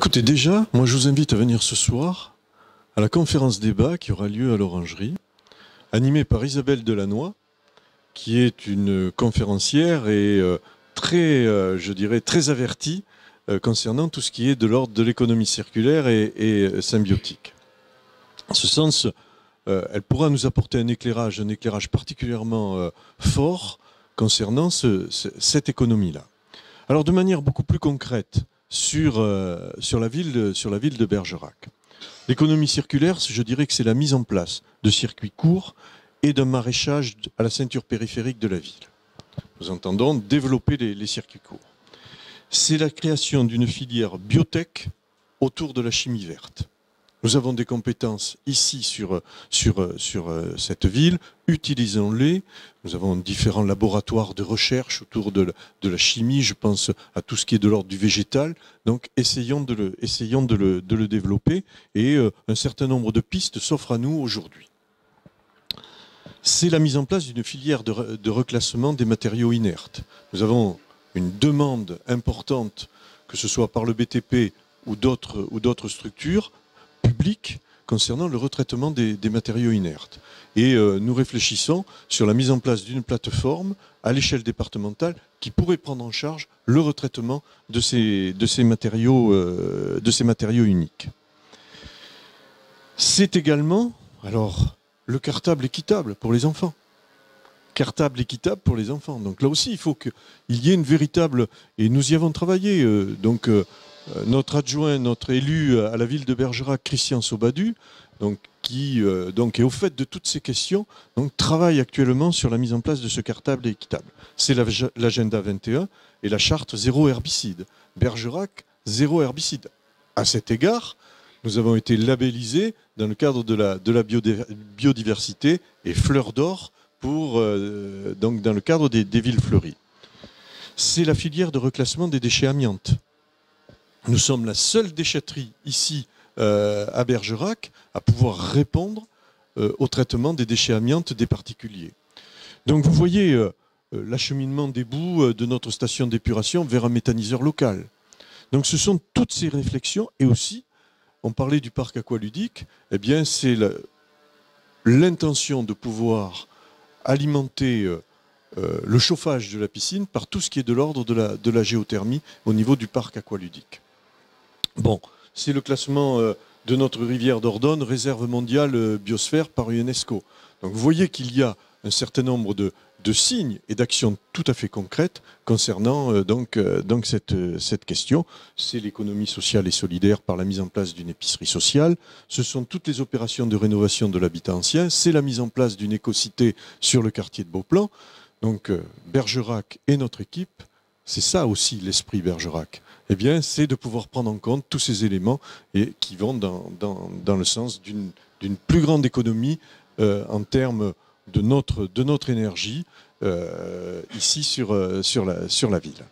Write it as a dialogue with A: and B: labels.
A: Écoutez, déjà, moi je vous invite à venir ce soir à la conférence débat qui aura lieu à l'Orangerie, animée par Isabelle Delannoy, qui est une conférencière et je dirais, très avertie concernant tout ce qui est de l'ordre de l'économie circulaire et symbiotique. En ce sens, elle pourra nous apporter un éclairage particulièrement fort concernant cette économie-là. Alors de manière beaucoup plus concrète, sur la ville de Bergerac. L'économie circulaire, je dirais que c'est la mise en place de circuits courts et d'un maraîchage à la ceinture périphérique de la ville. Nous entendons développer les circuits courts. C'est la création d'une filière biotech autour de la chimie verte. Nous avons des compétences ici sur cette ville, utilisons-les. Nous avons différents laboratoires de recherche autour de la chimie, je pense à tout ce qui est de l'ordre du végétal. Donc essayons de le développer et un certain nombre de pistes s'offrent à nous aujourd'hui. C'est la mise en place d'une filière de reclassement des matériaux inertes. Nous avons une demande importante, que ce soit par le BTP ou d'autres structures publiques, concernant le retraitement des matériaux inertes. Et nous réfléchissons sur la mise en place d'une plateforme à l'échelle départementale qui pourrait prendre en charge le retraitement de ces matériaux uniques. C'est également, alors, le cartable équitable pour les enfants. Cartable équitable pour les enfants. Donc là aussi, il faut qu'il y ait une véritable... Et nous y avons travaillé. Notre adjoint, notre élu à la ville de Bergerac, Christian Sobadu, qui est au fait de toutes ces questions, travaille actuellement sur la mise en place de ce cartable équitable. C'est l'agenda 21 et la charte zéro herbicide. Bergerac, zéro herbicide. À cet égard, nous avons été labellisés dans le cadre de la biodiversité et fleurs d'or dans le cadre des villes fleuries. C'est la filière de reclassement des déchets amiantes. Nous sommes la seule déchetterie ici à Bergerac à pouvoir répondre au traitement des déchets amiantes des particuliers. Donc vous voyez l'acheminement des boues de notre station d'épuration vers un méthaniseur local. Donc ce sont toutes ces réflexions et aussi, on parlait du parc aqualudique, eh bien c'est l'intention de pouvoir alimenter le chauffage de la piscine par tout ce qui est de l'ordre de la géothermie au niveau du parc aqualudique. Bon, c'est le classement de notre rivière d'Ordonne, réserve mondiale biosphère par UNESCO. Donc vous voyez qu'il y a un certain nombre de signes et d'actions tout à fait concrètes concernant cette question. C'est l'économie sociale et solidaire par la mise en place d'une épicerie sociale. Ce sont toutes les opérations de rénovation de l'habitat ancien. C'est la mise en place d'une écocité sur le quartier de Beauplan. Donc Bergerac et notre équipe, c'est ça aussi l'esprit Bergerac. Eh bien, c'est de pouvoir prendre en compte tous ces éléments et qui vont dans le sens d'une plus grande économie en termes de notre énergie ici sur la ville.